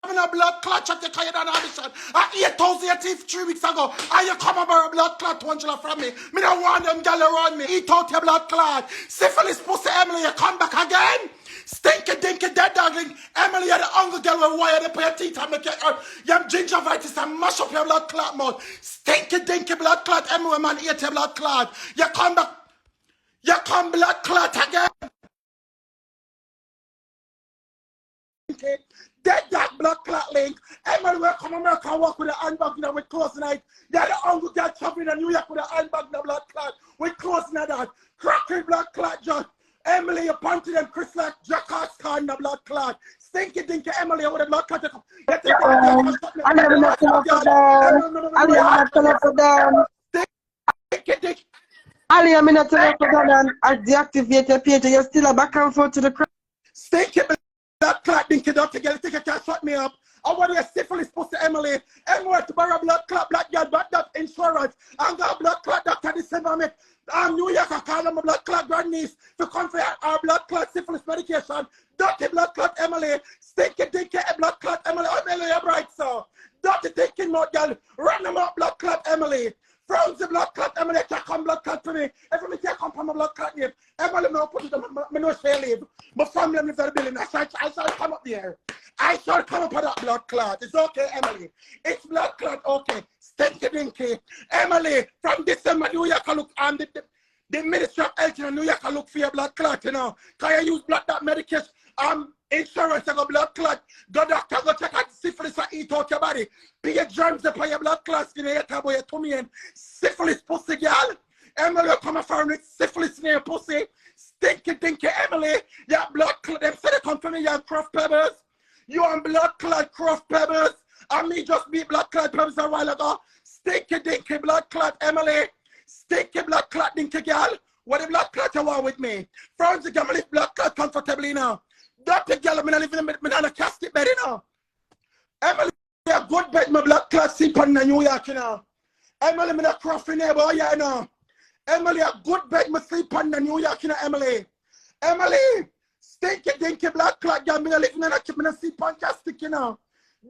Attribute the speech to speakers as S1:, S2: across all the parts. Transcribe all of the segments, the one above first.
S1: having a blood clot check because you done audition. At 8,000 3 weeks ago, and you come about a blood clot $1 from me. Me don't want them gal around me. Eat out your blood clot. Syphilis pussy Emily, you come back again. Stinky dinky dead darling. Emily, you're the hungry girl with wire they put your teeth and make you have gingivitis and mash up your blood clot mouth. Stinky dinky blood clot. Emily, man, eat your blood clot. You come back. You come blood clot again. Dead that blood clot link. Emily will come America and walk with a handbag with clothes tonight. You're the hungry girl chopping in New York with a handbag in blood clot with clothes in that. Cracking blood clot just. Emily, you punch them Chris like Jackass in the blood clot. Stinky dinky Emily with a blood clot.
S2: I never met enough for them. I never met enough for them.
S1: Stinky dinky.
S2: Aliyah, I'm not enough for them and I deactivate your page. You're still a back and forth to the crowd.
S1: Stinky blood clot dinky doctor girl, think you can shut me up. I want your syphilis pussy Emily. Emily to borrow blood clot black girl, but that insurance. I got blood clot doctor December mate. New York, I call them a blood clot grandniece to come for our blood clot syphilis medication. Dirty blood clot Emily. Stinky dinky blood clot Emily. Emily, you're bright, so. Dirty dinky mouth girl. Run them up blood clot Emily. From the blood clot Emily, can't come blood clot to me. Every me can't come from my blood clot name. Emily, no put it on my no share leave. My family lives in the building. I shall come up there. I shall come up with that blood clot. It's okay, Emily. It's blood clot, okay. Stinky dinky. Emily, from December, New York, I look on the Ministry of Health in New York, I look for your blood clot, you know. Can you use blood that medication? Insurance, I got blood clot. Go doctor, go check out syphilis and eat out your body. Pay your germs up on your blood clot, skin your table, your tummy, and syphilis pussy, girl. Emily, come and find with syphilis in your pussy. Stinky dinky Emily, your blood clot. Them say they come to me, you have Cruff Pebbles. You on blood clot Cruff Pebbles. And me just beat blood clot Pebbles a while ago. Stinky dinky blood clot Emily. Stinky blood clot dinky girl. What the blood clot you want with me? Friends, you can live blood clot comfortably now. Dirty girl, I'm not living in a casket bed, you know. Emily, a good bed, my blood clot sleep on New York, you know. Emily, I'm not crossing neighbor, yeah, you know. Emily, a good bed, my sleep on New York, you know, Emily. Emily, stinky dinky blood clot girl, I'm not living in a sleep on casket, you know.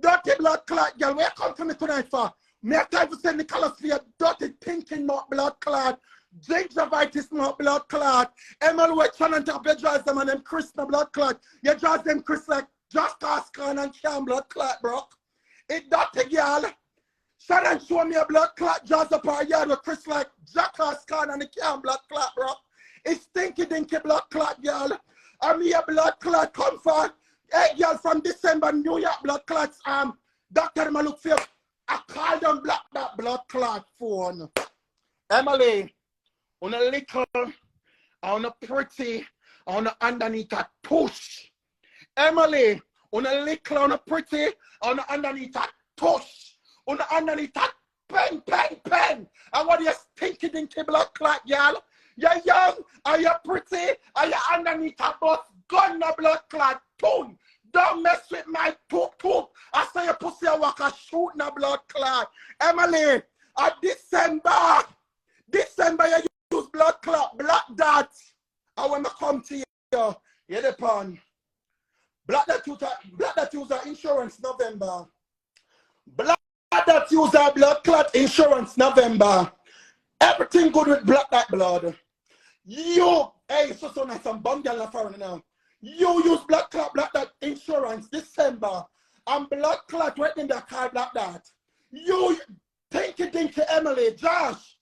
S1: Dirty blood clot girl, where come to me tonight for? Me have time to send the colors for your dirty thinking not blood clot. Gingivitis not blood clot. Emily, we're trying to top your jaws them and them Chris no blood clot. Your jaws them Chris like just Caan and Caan blood clot, bro. It dirty girl. Shannon show me a blood clot jaws up our yard with Chris like Caan and the Caan blood clot, bro. It's stinky dinky blood clot, girl. And me a blood clot come for. Hey, girl, from December, New York blood clots. Doctor, I look for you. I call them that blood clot phone. Emily, on a little, on a pretty, on a underneath a tush. Emily, on a little, on a pretty, on a underneath a tush. On a underneath a pen. I want you stinky dinky blood clot, y'all. You're young, are you pretty, are you underneath a bus? Gun no blood clot, tune. Don't mess with my toot. I say your pussy I walk a shoot no blood clot. Emily, at December you use blood clot, black dot. I want to come to you. You're the pun. Black dot user insurance November. Black dot user blood clot insurance November. Everything good with black dot blood. You, hey, so nice, some bum girl foreign now. You use blood clot black dot insurance December. And blood clot right in the card like that. You dinky Emily, Josh.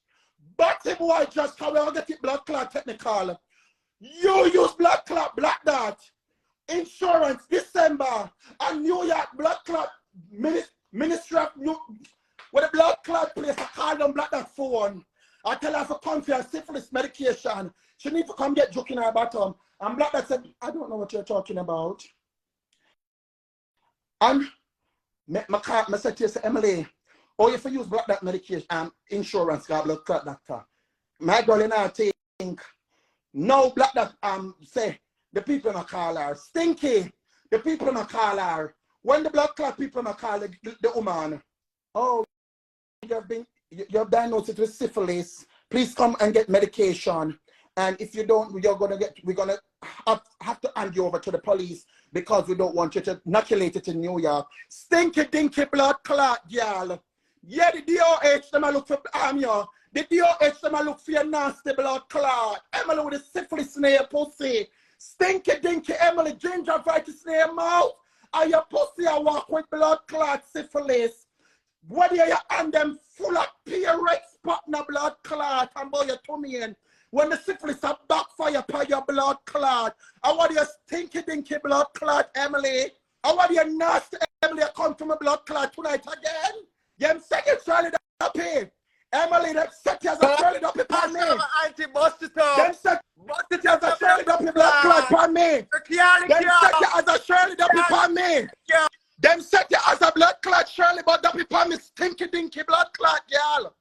S1: Batty boy Josh, how we all get it blood clot technical. You use blood clot black dot insurance December. And New York blood clot ministry of New with a blood clot place I call them black dot phone. I tell her to come for a syphilis medication. She need to come get joke in her bottom. And black dot said, I don't know what you're talking about. And I said to you, Emily, oh, if you use black dot medication, insurance, got blood clot doctor. My girl and I think, no black dot, say, the people in a call her, stinky, the people in a call her. When the blood clot people in a call the woman, oh, you're diagnosed with syphilis, please come and get medication. And if you don't, we're gonna have to hand you over to the police because we don't want you to inoculate it in New York. Stinky dinky blood clot, girl. Yeah, the DOH, them a look for you. The DOH, them a look for your nasty blood clot. Emily with a syphilis in your pussy. Stinky dinky Emily, gingivitis in your mouth. And your pussy I walk with blood clot syphilis. Whether your hand them full of red spot in blood clot and boy your tummy in. When the syphilis are backfire by your blood clot. I want your stinky dinky blood clot, Emily. I want your nasty Emily come to my blood clot tonight again. Them second Charlie up here. Emily, them set you as a Charlie up upon me. Them set you as a Charlie up in blood clot upon me. Them set you as a Charlie up upon me. Them set you as a blood clot Shirley, but up upon me stinky dinky blood clot, girl.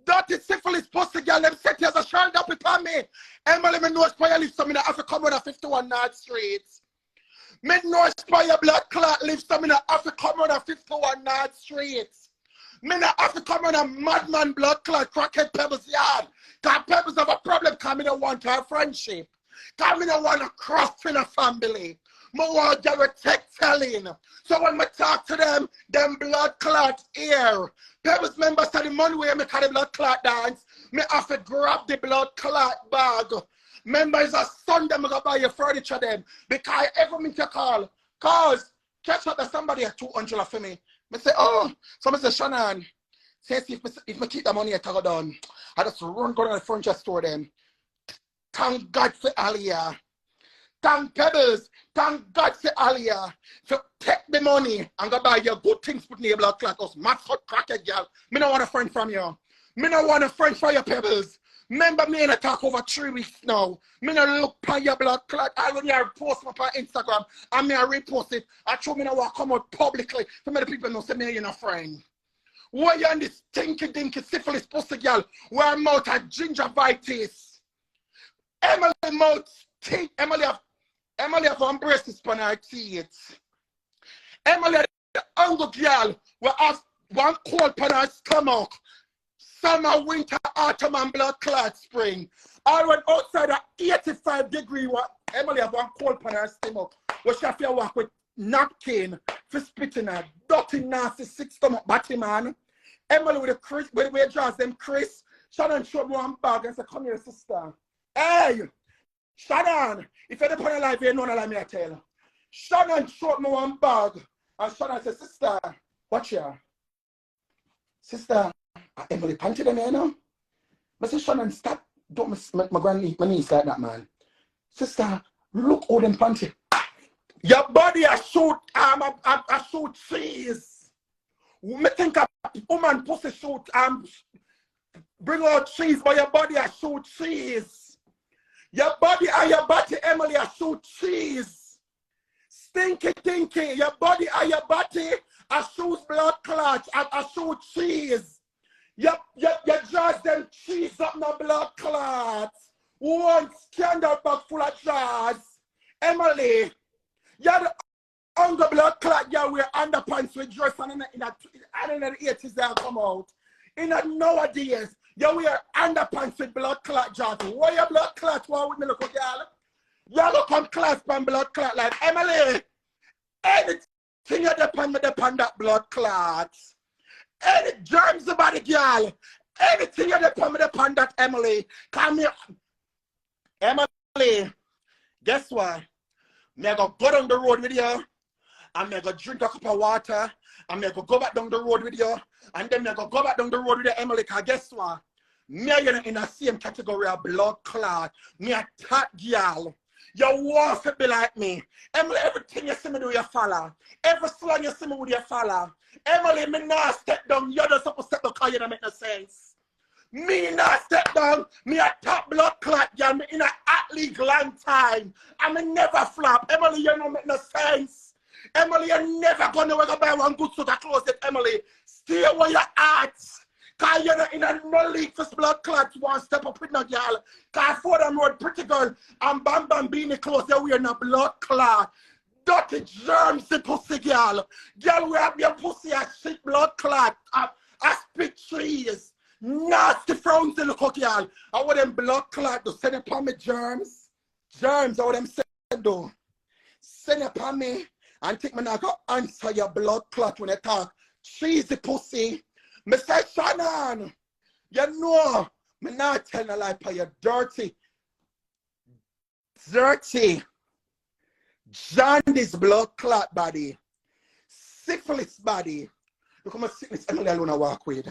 S1: Dirty syphilis pussy, girl. Them set you as a Shirley up upon me. Emily, me know Spire live some in the Africa on 51 North Street. Me know Spire blood clot live some in the Africa on 51 North Street. Me know Africa on a madman blood clot crackhead Pebbles yard. Cause Pebbles have a problem cause me don't want our friendship. Cause me don't want to cross in a family. Me want to protect telling. So when me talk to them blood clot here. Pebbles members say the money where me carry the blood clot dance, me have to grab the blood clot bag. Members a Sunday me go buy your furniture them. Because every minute you call. Cause catch up that somebody at 200 for me. Me say, oh, so me say, Shannon, say if me keep the money I go down, I just go to the furniture store then. Thank God for Aliyah. Thank Pebbles. Thank God for Aliyah. So take the money and go buy your good things put in your blood clot. Us mascot crackhead girl. Me don't want a friend from you. Me don't want a friend for your Pebbles. Remember me in a talk over 3 weeks now. Me no look for your blood clot. I when you post up on Instagram and me I repost it. I told me now I come out publicly so many people know say me you're a friend. Why you on this stinky dinky syphilis pussy girl where I'm out at gingivitis? Emily mouth teeth. Emily have one breast on her teeth. Emily the hungry girl will have one cold on her stomach. Summer, winter, autumn, and blood clot spring. I went outside at 85 degrees. Emily have one cold on her stomach. Where she have to walk with napkin for spitting her. Dirty, nasty, sick stomach, batty man. Emily with the Chris, with the way draws them Chris. Shannon showed me one bag and said, come here, sister. Hey, Shannon, if you're upon a life, you don't let me tell. Shannon showed me one bag. And Shannon said, sister, watch here. Sister, Emily panted them here now. I said, Shannon, stop. Don't make my niece like that, man. Sister, look how them panty. Your body I shoot I shoot cheese. Me think a woman pussy shoot bring out cheese, but your body I shoot cheese. Your body and your body, Emily, I shoot cheese. Stinky dinky, your body and your body, I shoot blood clots, I shoot cheese. You jars them cheese up in the blood clots. One scandal bag full of jars. Emily, you're the under blood clot, you wear underpants with dress and in the 80s they'll come out. In the nowadays, you wear underpants with blood clot jars. Why your blood clot? Why with me look, girl? You look on class pan blood clot like Emily. Anything you depend me depend that blood clots. Any germs about it, girl. Anything you depend me depend that Emily. Come here. Emily, guess what? Me go down the road with you. And me go drink a cup of water. And me go back down the road with you. And then me go back down the road with you, Emily. Cause guess what? Me are in the same category of blood clot. Me a top girl. You want to be like me. Emily, everything you see me do, you follow. Every slang you see me with, you follow. Emily, me not step down. You're just supposed to step down because you don't make no sense. Me not step down. Me a top blood clot, girl. Me in a athlete long time. And me never flop. Emily, you don't make no sense. Emily, you're never going to buy one good suit of clothes, Emily. Stay where you're at. Because you're not in a no league for blood clot. You want to step up with no girl. Because for them road pretty girl and Bam Bam beanie clothes, they're wearing a blood clot. Dirty germs, the pussy girl. Girl, we have your pussy a shit blood clot. I spit trees. Nasty frowns in the cook, girl. I want them blood clot to send upon me germs. Germs, how them say though. Send upon me and think me not go answer your blood clot when I talk. Cheesy pussy. Me say, Shannon, you know, me not telling a lie for your dirty, jaundice blood clot body, syphilis body. Look how much sickness Emily alone walk with.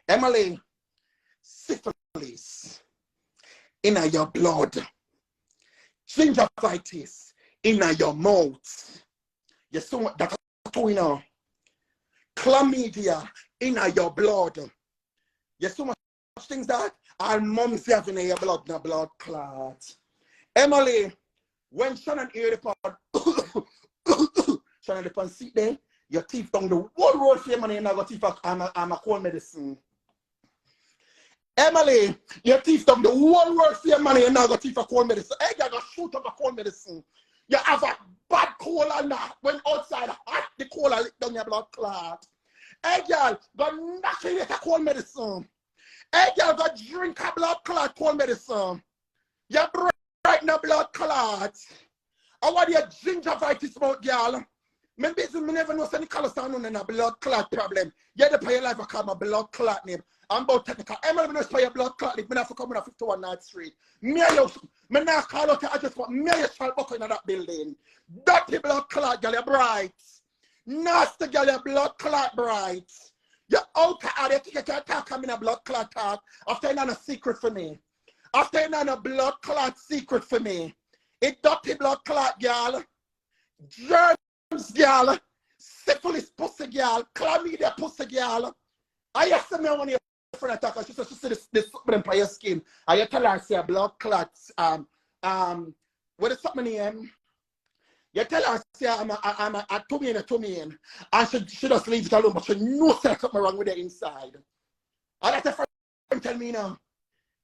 S1: Emily, syphilis in your blood, gingivitis in your mouth. You so much that you know. Chlamydia in your blood. You so much things that our moms have in your blood, no blood clot. Emily, when Shannon hear the pod, Shannon the pan sit there, your teeth down the whole road for your money and I got teeth I'm a cold medicine. Emily, your teeth down the whole world for your money and now got teeth for cold medicine. Hey, you got shoot up a cold medicine. You have a bad cold and that when outside hot the cold lick down your blood clot. Hey, girl, got nothing with a cold medicine. Hey, girl, got drink a blood clot cold medicine. You right now blood clot. I want your gingivitis about, girl. Maybe me never know any color sound on a blood clot problem. You had to pay your life I call my blood clot name. I'm about technical. I'm not going to pay your blood clot. I'm not come on 51 North Street. Me not call out the address, but me you shall walk in that building. Dirty blood clot, girl, you're bright. Nasty girl, your blood clot bright. You're out there, you can't talk in a blood clot talk. After you know a secret for me. After you know a blood clot secret for me. It dirty blood clot, girl. Germs, girl. Syphilis pussy, girl. Chlamydia pussy, girl. I used to know when your friend attack, she said this something by your skin. I tell her, say, blood clots. What is something name? You tell her, say, I'm a tummy in. And she just leaves it alone, but she knows there's something wrong with the inside. And that's a friend tell me now.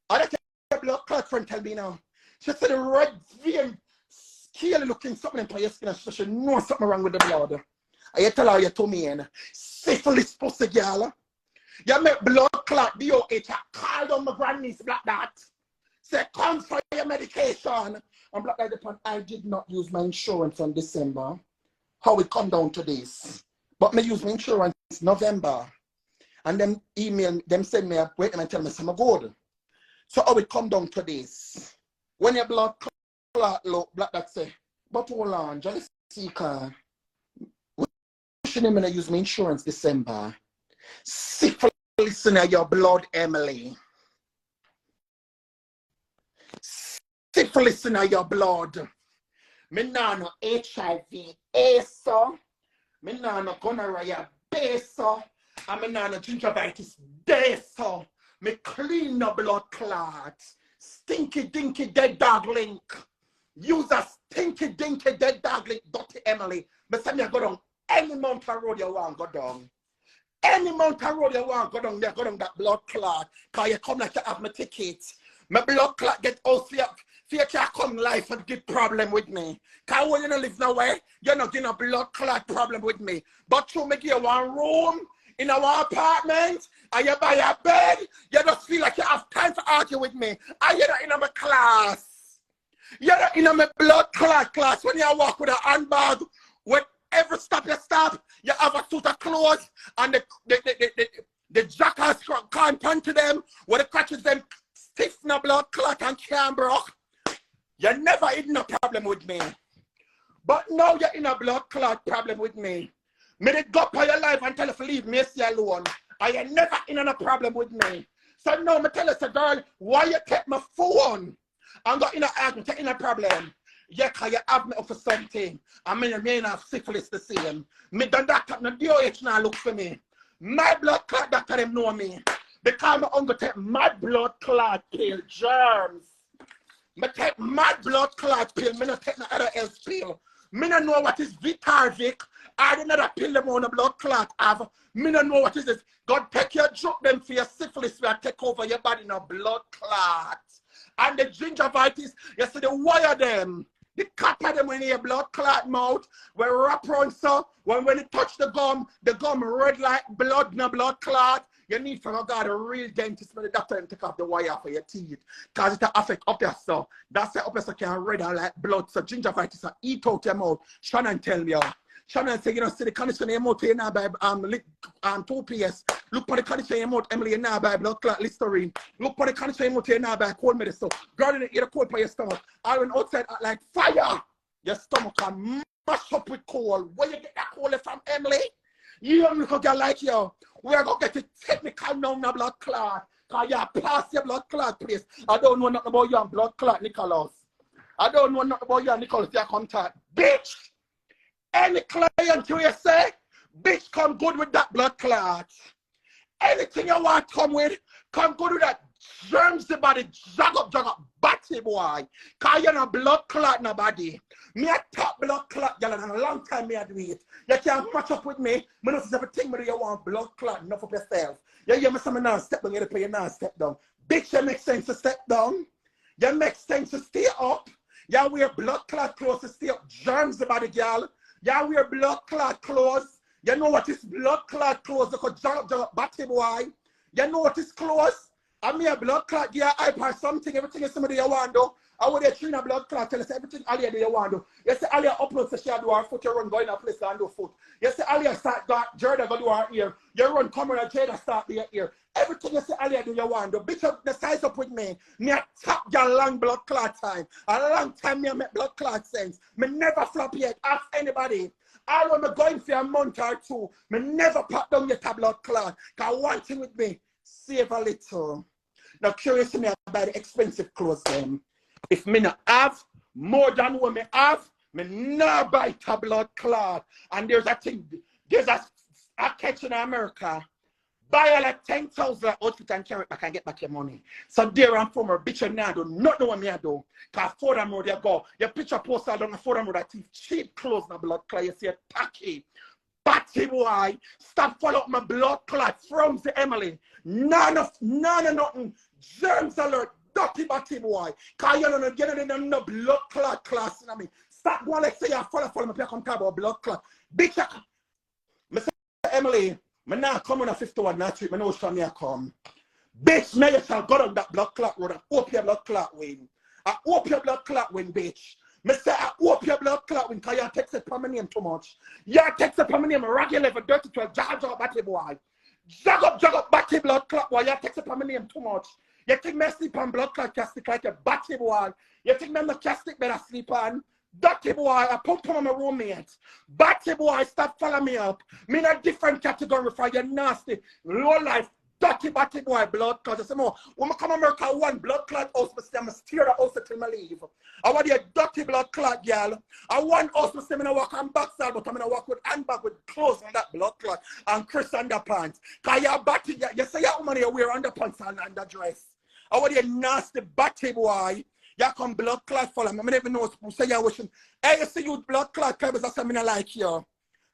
S1: And that's a blood clot friend tell me now. She said the red vein, scaly looking something by your skin, and she knows something wrong with the blood. And you tell her your tummy in. Syphilis pussy, girl. You make blood clot, DOH, call down my grannies, black that. Say, come for your medication. And black that upon, I did not use my insurance in December. How it come down to this? But me use my insurance November. And them email, them send me a wait and tell me some good. So how it come down to this? When your blood clot look, black that say, but hold on, just see, Caan. We shouldn't use my insurance December. Syphilis in your blood, Emily. Syphilis in your blood. Me no HIV, AIDS, me no gonorrhea, base, and me no gingivitis, base. Me clean the blood clot. Stinky dinky dead dog link. Use a stinky dinky dead dog link, Dr. Emily. Me say me go down any mountain road you want go down. Any mountain road you want go down there, go down that blood clot. Cause you come like you have my ticket. My blood clot get out for you can't come life and get problem with me. Cause when you don't live nowhere, you're not getting a blood clot problem with me. But you make you one room in our apartment, and you buy a bed, you just feel like you have time to argue with me. And you're not in my class. You're not in my blood clot class. When you walk with a handbag, with every stop you stop, you have a suit of clothes, and the jackals can't turn to them, where the crutches them stiff in a blood clot and can't broke. You never had no problem with me. But now you're in a blood clot problem with me. Me did go for your life and tell you to leave me alone. And you never in a problem with me. So now me tell you, say, girl, why you take my phone and got in a argument, take in a problem? Yeah, cause you have me up for something. I mean, you may have syphilis the same. Me done that, no DOH now look for me. My blood clot doctor them know me. Because I'm going to take my blood clot pill, germs. I take my blood clot pill, I don't take no other else pill. I don't know what is Vitarvic. I don't know that pill them on the blood clot have. I don't know what is this. God take your drug them for your syphilis will take over your body in a blood clot. And the gingivitis, you see the wire them. The cut of them in your blood clot mouth, where wrap around so when it touch the gum red like blood in a blood clot. You need from God a real dentist when the doctor take off the wire for your teeth. Because it affect up your so. That's why up your so can red and like blood. So gingivitis eat out your mouth. Shannon tell me Shannon say, you know, see the condition of your mouth here now by 2 PS. Look for the condition of your mouth, Emily, now by blood clot Listerine. Look for the condition of your mouth here now by cold medicine. Girl, you get a cold for your stomach. I went outside like fire. Your stomach can mash up with cold. Where you get that cold from, Emily? You don't look like you. We're going to get it technical now in the blood clot. Because you pass your blood clot, please. I don't know nothing about your blood clot, Nicholas. I don't know nothing about your Nicholas, your contact. Bitch! Any client you say, bitch, come good with that blood clot. Anything you want to come with, come good with that germs the body, jog up, batty boy. Cause you're not blood clot nobody. Me a top blood clot, y'all, and a long time me a do it. You can't match up with me. Me know everything me you want blood clot, enough of yourself. You hear me say me now step down, you play now step down. Bitch, you make sense to step down. You make sense to stay up. You wear blood clot clothes to stay up. Germs the body, girl. You wear blood clot clothes. You know what is blood clot clothes? Because jog up, batty boy. You know what is clothes? I mean a blood clot, yeah, I pass something, everything is somebody you want to do. I would have train a blood clot, tell us everything Aliyah do you want to do. You say Aliyah upload so she do her foot, you run go in a place and do foot. You say Aliyah start that Jordan go do her ear. You run camera Jada start the ear. Everything you say Aliyah do you want to do. Bitch up the size up with me. Me a top your long blood clot time. A long time me make blood clot sense. Me never flop yet. Ask anybody. I when me going for a month or two. Me never pop down your blood clot. Cause one thing with me. Save a little. Now curious to me about the expensive clothes them. If me not have more than what me have, me not buy a blood clot. And there's a thing, there's a catch in America. Buy like 10,000 outfit and carry it back and get back your money. So there I'm from a bitch and now do not know what me I do. Cause Fordham Road you go. Your picture poster down the Fordham Road that cheap clothes na blood clot. You see a tacky. Batty boy, stop follow up my blood clot from the Emily. None of nothing. Germs alert, dirty batty boy. Cause you don't get it in no blood clot class. You know me. Stop going like say you follow me come talk about blood clot. Bitch, I say Emily, me now come on a 51 now treat, me know from me I come. Bitch, now you shall go on that blood clot road and hope your blood clot win. I hope your blood clot win, bitch. Me say I hope your blood clot win because you text it from my name too much. You text it from my name regular for dirty to a jog batty boy. Jog up batty blood clot boy. You text it from my name too much. You think me sleep on blood clot castic like a batty boy. You think me on the castic better sleep on. Dirty boy, I pump on my roommate. Batty boy, stop following me up. Me in a different category for you nasty, low life, dirty batty boy blood clot. I say more, when I come to America, one blood clot house, I steer the house until I leave. I want a dirty blood clot, girl. I want house, I'm going to walk on backside, but I'm going to walk with handbag with clothes on that blood clot and Chris underpants. Because you're batty, you say your woman, you wear underpants and underdress. I want a nasty batty boy. You come blood clot for them. I don't even know who say you're wishing. Hey, you see you blood clot, Pebbles, that's why I like you.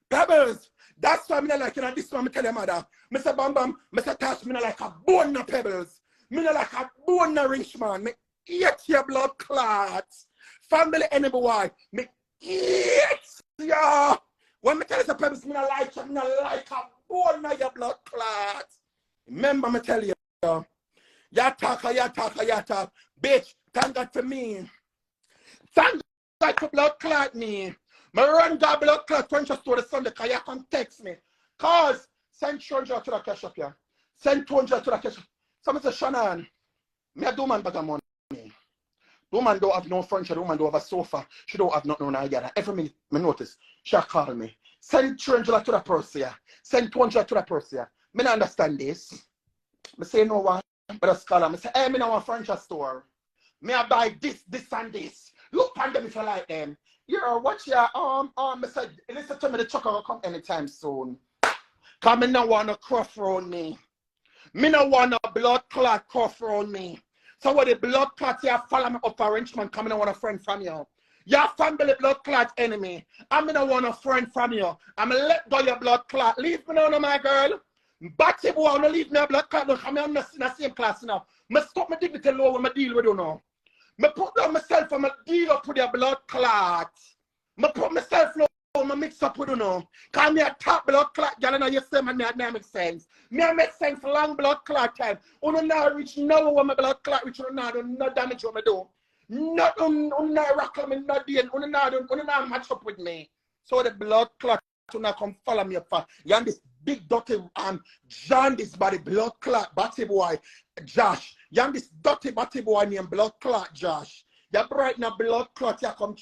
S1: Pebbles, that's why I like you. And this one I tell your mother. Mr. Bam Bam, Mr. Tash, I like a bone na Pebbles. I like a bone na rich man. I eat your blood clots. Family enemy boy. I eat ya. When I tell you Pebbles, I like you. I like a bone na your blood clots. Remember I tell you. Ya talk. Bitch, thank God for me. Thank God for blood clot me. My run got blood clot when she store the Sunday because you can text me. Cause send 200 to the cash up here. Send 200 to the cash up. Someone say, Shannon, me a do man bag of money. Do man don't have no furniture, do man don't have a sofa. She don't have nothing on her yet. Every minute, me notice, she call me. Send 200 to the person here. Send 200 to the person here. Me not understand this. Me say no one. But a scholar, I say, hey, me know a furniture store. Me I buy this and this. Look on them if you like them. Yeah, watch your I said, listen to me, the trucker will come anytime soon. Cause me no want a cough around me. Me no want a blood clot cough around me. So what the blood clot you follow me up for Richmond, coming I want a friend from you. Your family blood clot enemy. I me no want a friend from you. I'm let go your blood clot. Leave me now, my girl. Batty boy, don't leave me a blood clot. Don't come here in the same class now. Me stop my dignity low when I deal with you now. Me put down myself and I deal up with your blood clot. Me put myself low my mix up with you know. Cause me a top blood clot, girl, and you say man, me make sense. Me a make sense long blood clot time. Uno now reach now when my blood clot reach, uno now do no damage what me do. Not not rockle me, not the uno now match up with me. So the blood clot to now come follow me up for. You and this big dirty John this body blood clot, batty boy, Josh. You and this dirty batty boy named blood clot, Josh. You bright now blood clot, you come,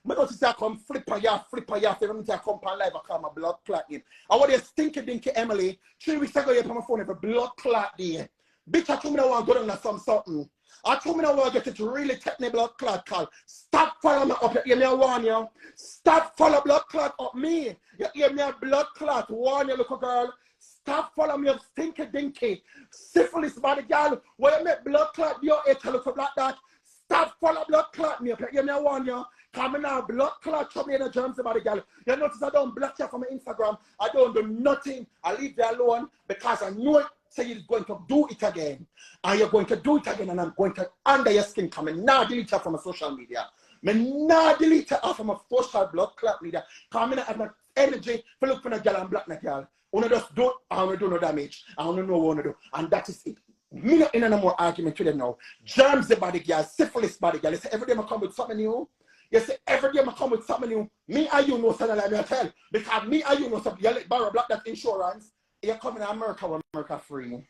S1: I notice I come flipper, you come on live, I call my blood clot in. I want you stinky dinky Emily, 3 weeks ago you put my phone for blood clot there. Bitch, I told me I want to go down to something. I told me I want to get it to really take me blood clot call. Stop following me up, you hear me, I warn you. Stop follow blood clot up me. You hear me, a blood clot, warn you, little girl. Stop following me up, stinky dinky. Syphilis body girl, where you make blood clot, your head to look up like that. Stop follow blood clot me up, you hear me, I warn you. Coming now, blood clot, show me in the germs about the girl. You notice I don't block you from my Instagram. I don't do nothing. I leave you alone because I know it. Say you're going to do it again. And you're going to do it again. And I'm going to under your skin. Come now delete you from my social media. Me now delete you off of my social blood clot media. Come in have my energy for look for a girl and black na girl. I want to just do it. I want to do no damage. I want to know what I want to do. And that is it. Me not in no more argument with them now. Germs the body girl. Syphilis body girl. You say every day I come with something new. You say every day I come with something new. Me and you know something like me I tell. Because me and you know something. You let borrow black that insurance. You're coming to America with America free.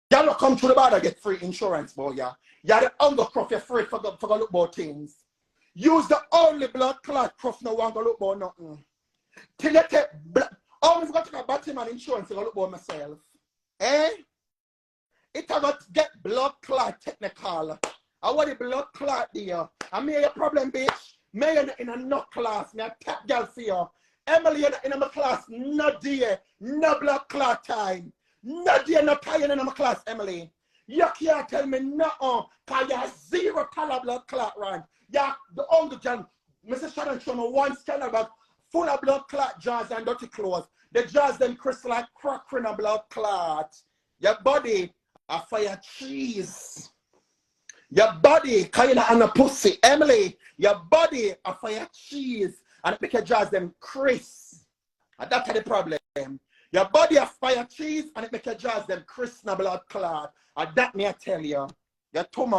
S1: Y'all come through the border get free insurance, boy. Yeah. You're the hunger crop, you're free for go look about things. Use the only blood clot crop no one go look about nothing. Till you take always got to take a Batman insurance to go look about myself. Eh? It got to get blood clot technical. I want the blood clot there. I mean your problem, bitch. Me in a nut class, me a top girl for you. Emily in my class, no dear, no blood clot time. No dear, no time in my class, Emily. You can't tell me no, because you have 0 color blood clot, right? Yeah, the only can, Mrs. Shannon show me one scanner bag full of blood clot jars and dirty clothes. The jars them crystal like cracking a blood clot. Your body a fire cheese. Your body kind of on a pussy, Emily. Your body a fire cheese. And it make your jaws them crisp. And that's the problem. Your body a fire cheese and it make your jaws them crisp na blood clot. And that me I tell you. You're too much.